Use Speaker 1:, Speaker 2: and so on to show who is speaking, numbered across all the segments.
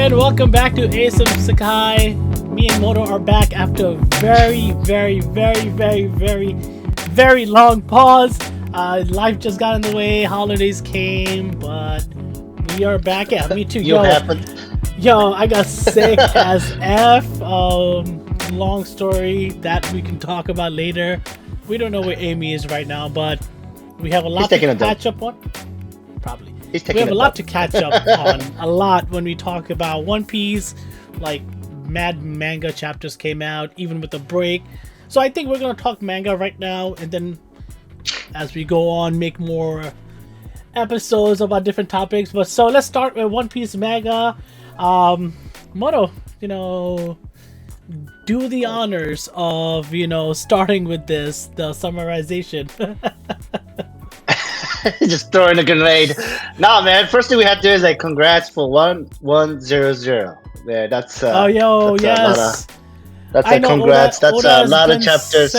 Speaker 1: and welcome back to ASM Sekai. Me and Moto are back after a very long pause. Life just got in the way, holidays came, but we are back. Yeah, me too. Yo, I got sick as F. Long story that we can talk about later. We don't know where Amy is right now, but we have a lot to catch up on. Probably. We have a lot to catch up on. A lot when we talk about One Piece, like manga chapters came out, even with the break. So I think we're gonna talk manga right now, and then as we go on, make more episodes about different topics. But so let's start with One Piece manga. Moto, do the honors of starting with the summarization.
Speaker 2: Just throwing a grenade. Nah, man. First thing we have to do is congrats for 1100. Yeah, that's
Speaker 1: yes.
Speaker 2: That's a congrats. That's a lot of chapters.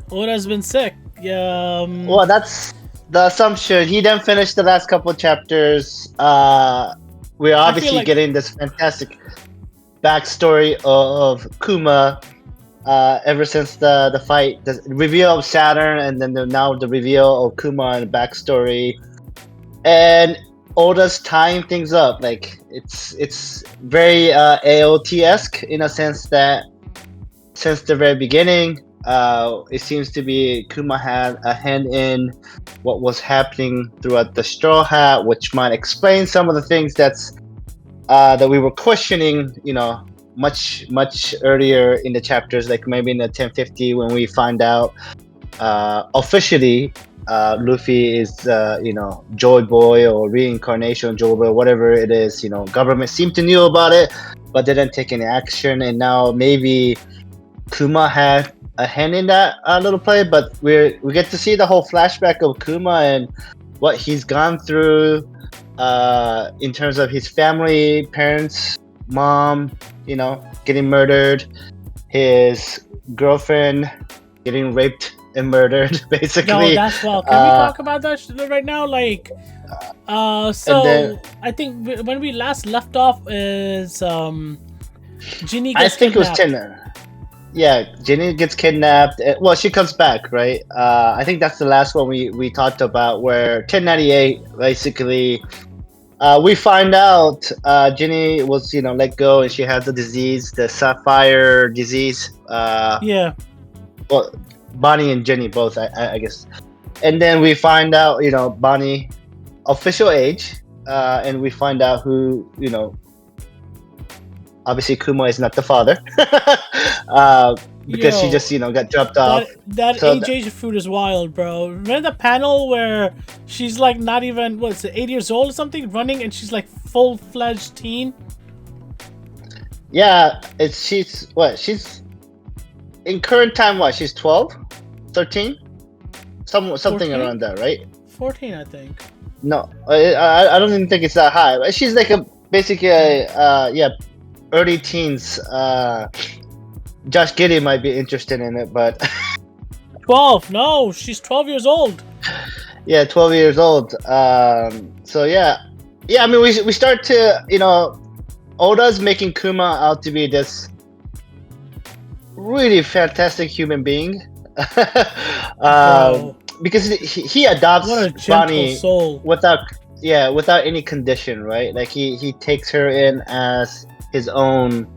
Speaker 1: Oda's been sick. Yeah.
Speaker 2: Well, that's the assumption. He didn't finish the last couple of chapters. We're obviously getting this fantastic backstory of Kuma. Ever since the fight, the reveal of Saturn, and then now the reveal of Kuma and the backstory, and Oda's tying things up. It's very AOT-esque in a sense that since the very beginning, it seems to be Kuma had a hand in what was happening throughout the Straw Hat, which might explain some of the things that we were questioning. Much earlier in the chapters, like maybe in the 1050 when we find out officially Luffy is Joy Boy or reincarnation Joy Boy, whatever it is. Government seemed to knew about it but didn't take any action, and now maybe Kuma had a hand in that little play. But we get to see the whole flashback of Kuma and what he's gone through in terms of his family, parents, mom, getting murdered, his girlfriend getting raped and murdered, basically.
Speaker 1: No, that's well. Can we talk about that right now? I think when we last left off is Ginny gets kidnapped.
Speaker 2: It was 10. Yeah, Ginny gets kidnapped. Well, she comes back, right? I think that's the last one we talked about, where 1098 basically. We find out Ginny was, let go, and she has the disease, the sapphire disease.
Speaker 1: Yeah.
Speaker 2: Well, Bonnie and Ginny both, I guess. And then we find out, Bonnie official age, and we find out who, obviously Kuma is not the father, because she just, got dropped off.
Speaker 1: That age fruit is wild, bro. Remember the panel where she's like not even 8 years old or something, running, and she's like full-fledged teen?
Speaker 2: Yeah, she's in current time, she's 12, 13, something 14? Around that, right?
Speaker 1: 14, I think.
Speaker 2: No, I don't even think it's that high. But she's like basically early teens. Josh Giddey might be interested in it, but
Speaker 1: 12. No, she's 12 years old.
Speaker 2: Yeah, 12 years old. So yeah. I mean, we start to Oda's making Kuma out to be this really fantastic human being, because he adopts Bonnie
Speaker 1: soul.
Speaker 2: without any condition, right? Like he takes her in as his own,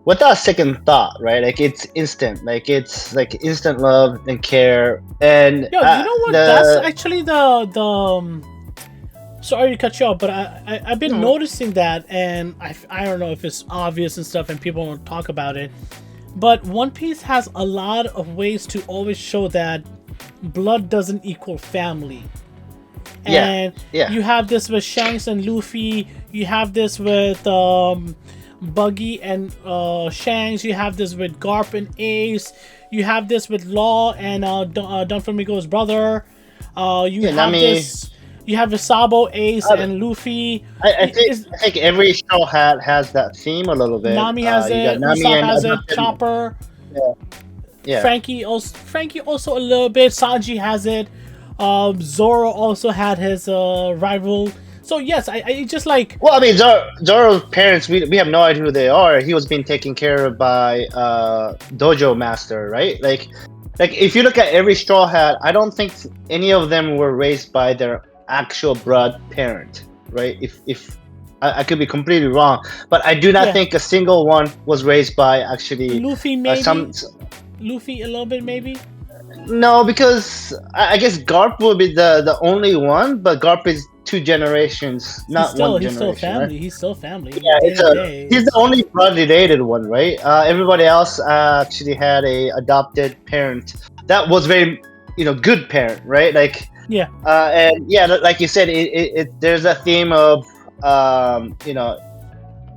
Speaker 2: without second thought, right? Like it's instant, it's like instant love and care. And
Speaker 1: you know what? That's actually the sorry to cut you off, but I've been noticing that, and I don't know if it's obvious and stuff, and people don't talk about it. But One Piece has a lot of ways to always show that blood doesn't equal family. And you have this with Shanks and Luffy. You have this with Buggy and Shanks. You have this with Garp and Ace. You have this with Law and Don Flamingo's brother. You have Sabo, Ace, and Luffy.
Speaker 2: I think every show has that theme a little bit.
Speaker 1: Nami has it. Usopp has it. Chopper.
Speaker 2: Yeah.
Speaker 1: Frankie also a little bit. Sanji has it. Zoro also had his rival So yes, I just like.
Speaker 2: Well, I mean, Zoro's parents, we have no idea who they are. He was being taken care of by dojo master, right? Like if you look at every Straw Hat, I don't think any of them were raised by their actual blood parent, right? If I could be completely wrong, but I do not think a single one was raised by actually
Speaker 1: Luffy. Maybe Luffy a little bit, maybe.
Speaker 2: No, because I guess Garp will be the only one, but Garp is 2 generations, not one generation.
Speaker 1: He's still family.
Speaker 2: Right?
Speaker 1: He's still family.
Speaker 2: Yeah, he's the only blood-related one, right? Everybody else actually had a adopted parent that was very, good parent, right? Like and yeah, like you said, there's a theme of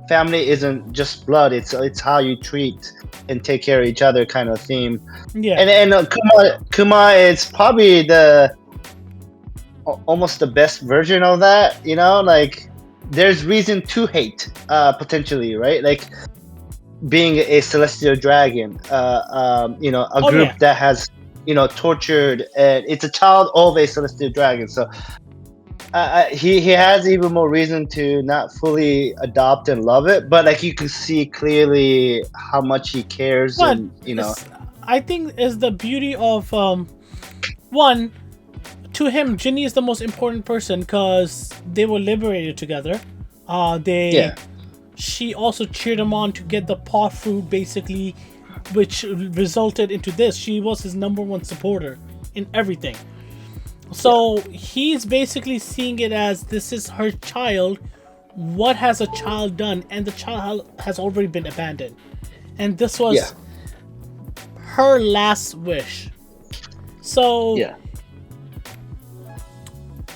Speaker 2: family isn't just blood; it's how you treat and take care of each other, kind of theme.
Speaker 1: Yeah,
Speaker 2: and Kuma is probably almost the best version of that. Like there's reason to hate, potentially, right? Like being a celestial dragon, a group that has tortured, and it's a child of a celestial dragon, so. He has even more reason to not fully adopt and love it, but like you can see clearly how much he cares,
Speaker 1: but
Speaker 2: and
Speaker 1: I think is the beauty of one. To him, Ginny is the most important person because they were liberated together. She also cheered him on to get the paw fruit, basically, which resulted into this. She was his #1 supporter in everything. So he's basically seeing it as this is her child. What has a child done? And the child has already been abandoned. And this was her last wish. So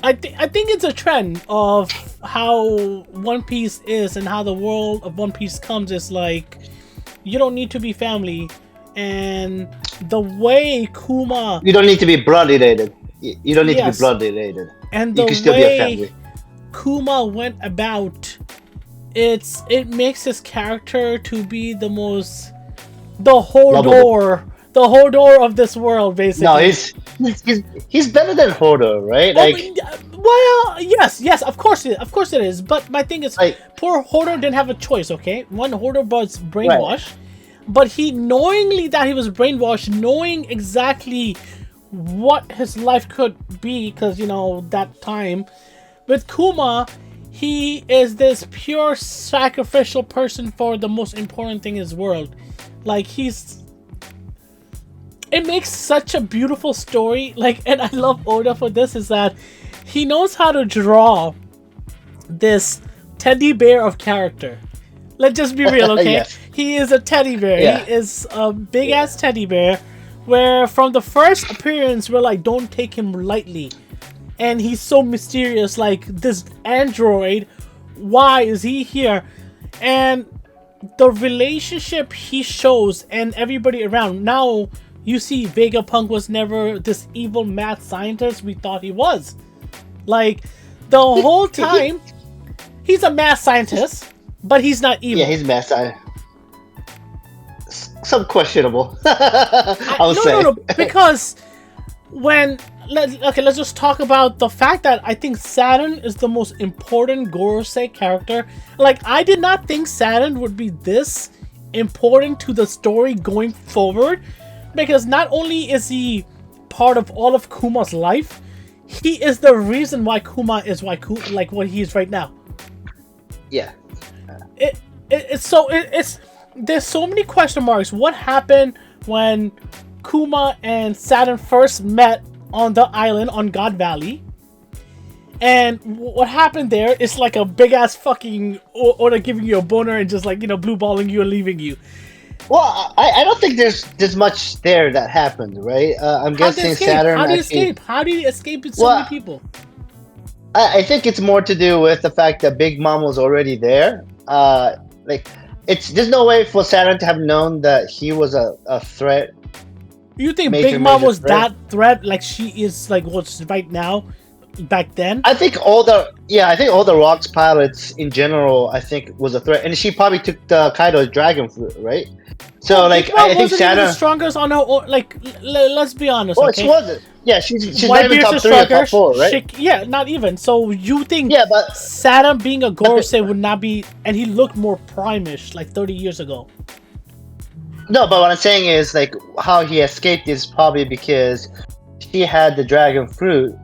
Speaker 1: I think it's a trend of how One Piece is and how the world of One Piece comes. Is like you don't need to be family, and the way Kuma,
Speaker 2: you don't need to be blood related. You don't need to be blood related.
Speaker 1: And the way Kuma went about, it makes his character to be the Hodor of this world, basically.
Speaker 2: No, he's better than Hodor, right?
Speaker 1: Well, yes, of course it is. But my thing is, poor Hodor didn't have a choice. Okay, one, Hodor was brainwashed, but he knowingly that he was brainwashed, knowing exactly what his life could be, because that time with Kuma, he is this pure sacrificial person for the most important thing in his world. Like it makes such a beautiful story. And I love Oda for this, is that he knows how to draw this teddy bear of character. Let's just be real, okay? He is a teddy bear. He is a big ass teddy bear, where from the first appearance we're like, don't take him lightly, and he's so mysterious, like this android, why is he here? And the relationship he shows and everybody around. Now you see Vegapunk was never this evil mad scientist we thought he was. Like the whole time he's a mad scientist, but he's not evil.
Speaker 2: Yeah, he's mad scientist. Some questionable. I would say.
Speaker 1: No, because let's just talk about the fact that I think Saturn is the most important Gorosei character. Like, I did not think Saturn would be this important to the story going forward, because not only is he part of all of Kuma's life, he is the reason why Kuma is what he is right now.
Speaker 2: Yeah.
Speaker 1: There's so many question marks. What happened when Kuma and Saturn first met on the island on God Valley? And what happened there is like a big ass fucking Oda giving you a boner and just blue balling you and leaving you.
Speaker 2: Well, I don't think there's much there that happened, right? I'm guessing Saturn.
Speaker 1: How do you escape? How do you escape with so many people?
Speaker 2: I think it's more to do with the fact that Big Mom was already there. There's no way for Saturn to have known that he was a threat.
Speaker 1: You think Big Mom was that threat? Like she is like what's right now? back then.
Speaker 2: I think all the Rocks pilots in general, I think, was a threat, and she probably took the Kaido's dragon fruit, right? So like, I think
Speaker 1: Saturn even the strongest on her own. Like, let's be honest.
Speaker 2: Okay? She wasn't. Yeah, she's not even top 3 or top 4, right?
Speaker 1: Yeah, not even. So you think
Speaker 2: but
Speaker 1: Saturn being a Gorosei would not be, and he looked more primish like 30 years ago.
Speaker 2: No, but what I'm saying is like how he escaped is probably because she had the dragon fruit.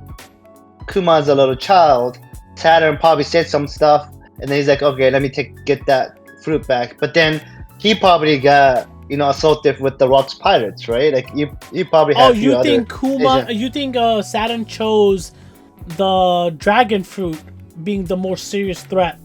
Speaker 2: Kuma's a little child. Saturn probably said some stuff, and then he's like, okay, let me get that fruit back. But then he probably got assaulted with the Rocks pirates, right? Like you probably have.
Speaker 1: You think Kuma? You think Saturn chose the dragon fruit being the more serious threat?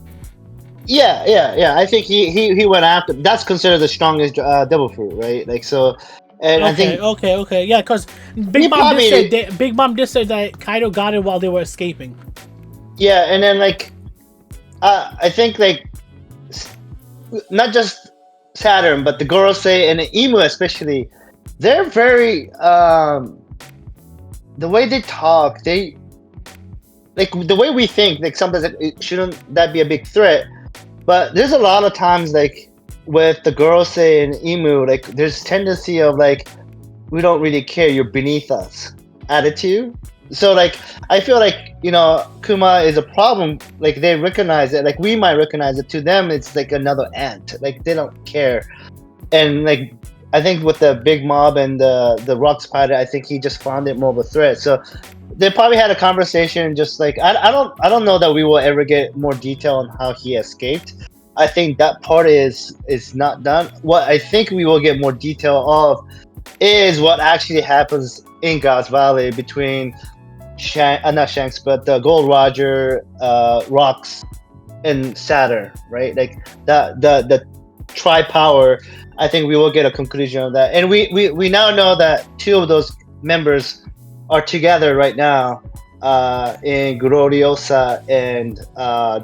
Speaker 2: Yeah. I think he went after. That's considered the strongest devil fruit, right? Like so. And I think
Speaker 1: okay, yeah, because Big Mom did say that Kaido got it while they were escaping.
Speaker 2: Yeah, and then like, I think like, not just Saturn, but the Gorosei and the Emu especially, they're very the way they talk, they like the way we think. Like sometimes it shouldn't that be a big threat, but there's a lot of times like. With the Gorosei and Emu, like there's tendency of like we don't really care, you're beneath us attitude. So like I feel like Kuma is a problem. Like they recognize it, like we might recognize it. To them it's like another ant, like they don't care. And like I think with the big mob and the Rock Spider, I think he just found it more of a threat. So they probably had a conversation. Just like I don't know that we will ever get more detail on how he escaped. I think that part is not done. What I think we will get more detail of is what actually happens in God's Valley between not Shanks, but the Gold Roger, Rocks, and Saturn, right? Like the tri-power. I think we will get a conclusion of that, and we now know that 2 of those members are together right now in Gloriosa and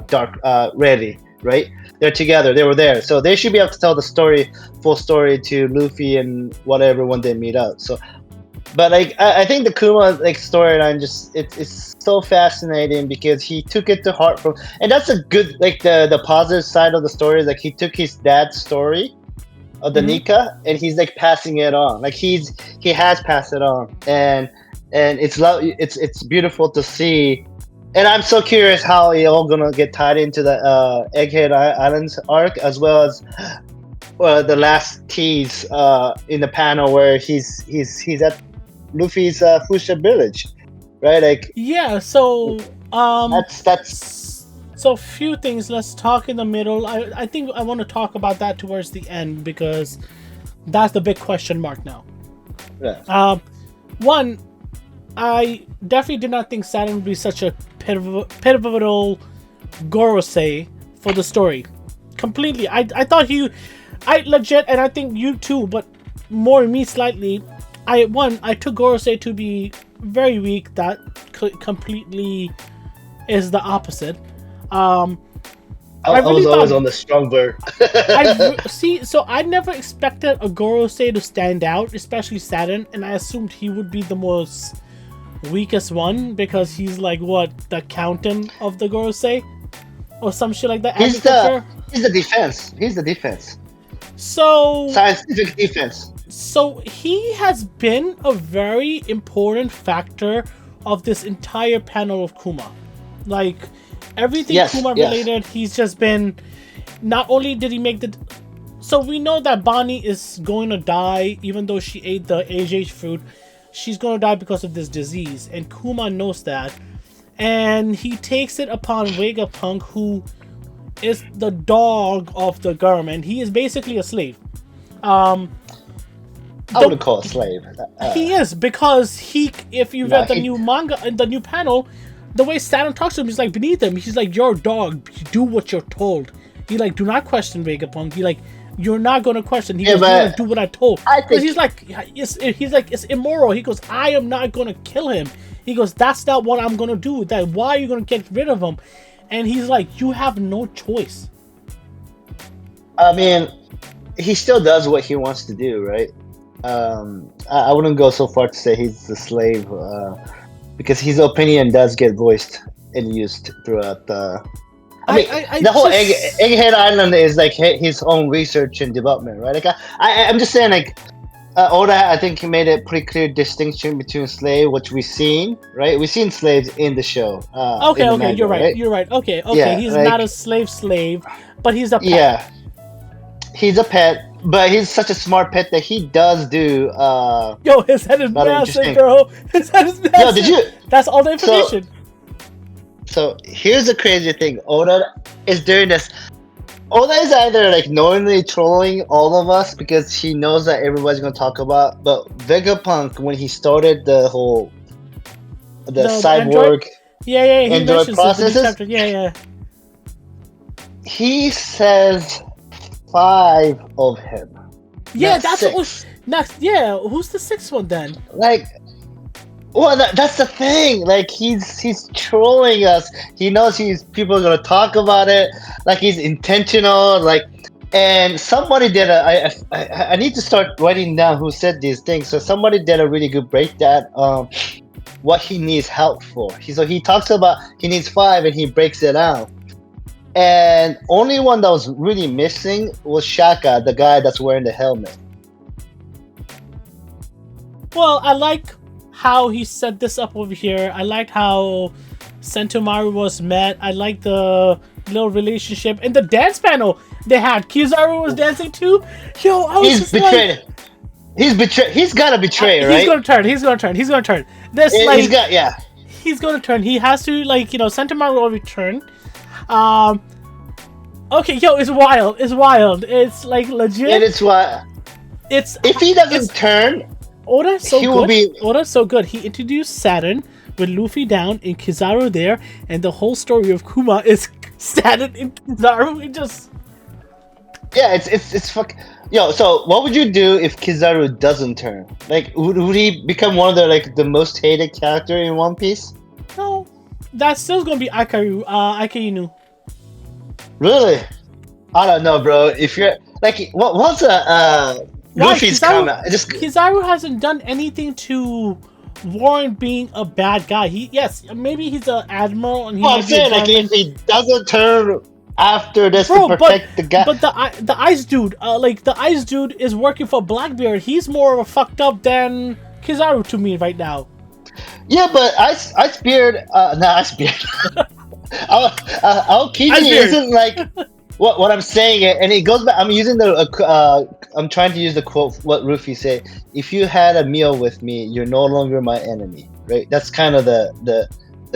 Speaker 2: Dark Ready, right? They're together. They were there, so they should be able to tell the full story to Luffy and whatever when they meet up. So, but like I think the Kuma like storyline it's so fascinating because he took it to heart and that's a good like the positive side of the story is like he took his dad's story of the Nika and he's like passing it on. Like he has passed it on, and it's beautiful to see. And I'm so curious how it all gonna get tied into the Egghead Islands arc, as well as the last tease in the panel where he's at Luffy's Fuchsia village, right? Like
Speaker 1: so
Speaker 2: that's
Speaker 1: so a few things. Let's talk in the middle. I think I want to talk about that towards the end because that's the big question mark now.
Speaker 2: Yeah.
Speaker 1: One, I definitely did not think Saturn would be such a pivotal Gorosei for the story. Completely. I thought I legit, and I think you too, but more me slightly. I took Gorosei to be very weak. That completely is the opposite. I
Speaker 2: was always on the strong bird.
Speaker 1: So I never expected a Gorosei to stand out, especially Saturn, and I assumed he would be the most weakest one because he's like the accountant of the Gorosei or some shit like that.
Speaker 2: He's the defense.
Speaker 1: So
Speaker 2: scientific defense.
Speaker 1: So he has been a very important factor of this entire panel of Kuma. Like everything Kuma related, he's just been. Not only did he make so we know that Bonny is going to die even though she ate the AJ fruit. She's going to die because of this disease, and Kuma knows that, and he takes it upon Vegapunk, who is the dog of the government. He is basically a slave.
Speaker 2: I wouldn't call a slave.
Speaker 1: He is, because if you read the new manga, the new panel, the way Saturn talks to him is like beneath him. He's like, you're a dog. You do what you're told. He like, do not question Vegapunk. He like, you're not gonna question. He goes, you're gonna do what I told. He's like, it's immoral. He goes, I am not gonna kill him. He goes, that's not what I'm gonna do. Why are you gonna get rid of him? And he's like, you have no choice.
Speaker 2: I mean, he still does what he wants to do, right? I wouldn't go so far to say he's a slave. because his opinion does get voiced and used throughout the. The whole Egghead Island is like his own research and development, right? Like I'm just saying, like Oda, I think he made a pretty clear distinction between slave, which we've seen, right? We've seen slaves in the show.
Speaker 1: Okay, you're right. You're right. Okay, yeah, he's not a slave, but he's a pet.
Speaker 2: Yeah, he's a pet, but he's such a smart pet that he does do.
Speaker 1: Yo, his head is massive, bro. His head is massive.
Speaker 2: Yo, did you?
Speaker 1: That's all the information.
Speaker 2: So here's the crazy thing. Oda is doing this. Oda is either like knowingly trolling all of us because he knows that everybody's gonna talk about. But Vegapunk, when he started the whole the cyborg, android processes, he says 5 of him.
Speaker 1: Yeah, that's 6. Next. Yeah, who's the 6th one then?
Speaker 2: Like. Well, that's the thing. Like he's trolling us. He knows people are gonna talk about it. Like he's intentional. Like, and somebody did I need to start writing down who said these things. So somebody did a really good breakdown. What he needs help for. He talks about he needs 5 and he breaks it out. And only one that was really missing was Shaka, the guy that's wearing the helmet.
Speaker 1: Well, I like how he set this up over here. I liked how Sentomaru was met. I like the little relationship. In the dance panel they had, Kizaru was dancing too. Yo, I was
Speaker 2: He's betrayed. Like, he's betrayed. He's gotta betray, right?
Speaker 1: He's gonna turn. He's gonna turn. This he's gonna turn. He has to, like, Sentomaru will return. Okay, yo, it's wild. It's like legit.
Speaker 2: And it's wild. If he doesn't turn,
Speaker 1: Oda's so good. He introduced Saturn with Luffy down and Kizaru there, and the whole story of Kuma is Saturn and Kizaru.
Speaker 2: It's fuck. Yo, so what would you do if Kizaru doesn't turn? Like, would he become one of the most hated character in One Piece?
Speaker 1: No, that's still gonna be Akainu.
Speaker 2: Really? I don't know, bro. If you're like, what's Luffy's comment?
Speaker 1: Kizaru hasn't done anything to warrant being a bad guy. Maybe he's an admiral, and
Speaker 2: I'm saying, like, if he doesn't turn after this to protect the guy.
Speaker 1: But the ice dude, the ice dude is working for Blackbeard. He's more of a fucked up than Kizaru to me right now.
Speaker 2: Yeah, but Icebeard, Aokiji isn't like. What I'm saying, and it goes back. I'm using I'm trying to use the quote. What Rufy said: "If you had a meal with me, you're no longer my enemy." Right? That's kind of the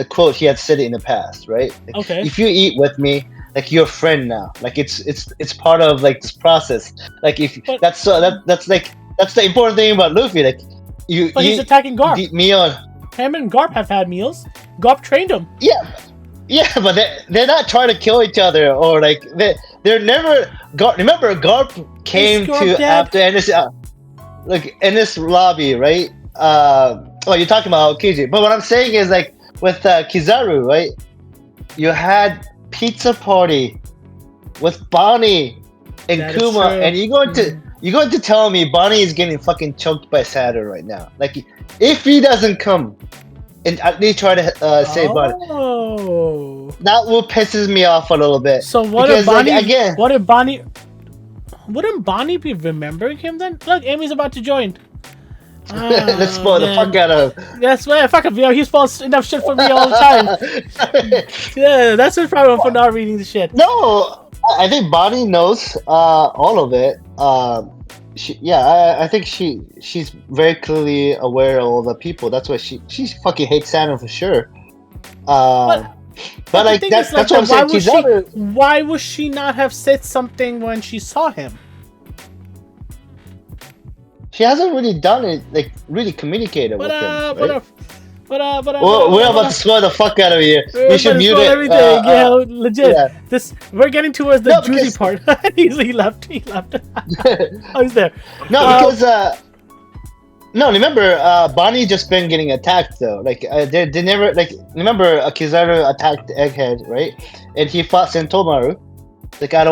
Speaker 2: quote he had said it in the past, right? Like,
Speaker 1: okay.
Speaker 2: If you eat with me, like, you're a friend now. Like it's part of like this process. Like that's the important thing about Luffy. Like
Speaker 1: But he's attacking Garp. Him and Garp have had meals. Garp trained him.
Speaker 2: Yeah, but they're not trying to kill each other, or like they're never. Remember, Garp came to after Ennis, in this lobby, right? You're talking about Aokiji, but what I'm saying is, like, with Kizaru, right? You had pizza party with Bonnie and Kuma, and you're going to tell me Bonnie is getting fucking choked by Saturn right now? Like, if he doesn't come and at least try to save Bonnie. That will pisses me off a little bit.
Speaker 1: So wouldn't Bonnie be remembering him then? Look, Amy's about to join.
Speaker 2: Let's spoil the fuck out of him.
Speaker 1: That's why fuck him. He spoils enough shit for me all the time. Yeah, that's his problem for not reading the shit.
Speaker 2: No, I think Bonnie knows all of it. I think she's very clearly aware of all the people. That's why she fucking hates Saturn for sure. But like that's what I'm saying.
Speaker 1: Why would she not have said something when she saw him?
Speaker 2: She hasn't really done it, like really communicated with him. Right?
Speaker 1: We're
Speaker 2: about to spoil the fuck out of here. You should mute it.
Speaker 1: Everything. Legit. Yeah. We're getting towards the juicy part. He left. Oh, he's there.
Speaker 2: No, because remember, Bonnie just been getting attacked though. Like they never, like, remember Kizaru attacked Egghead, right? And he fought Sentomaru. Like, I don't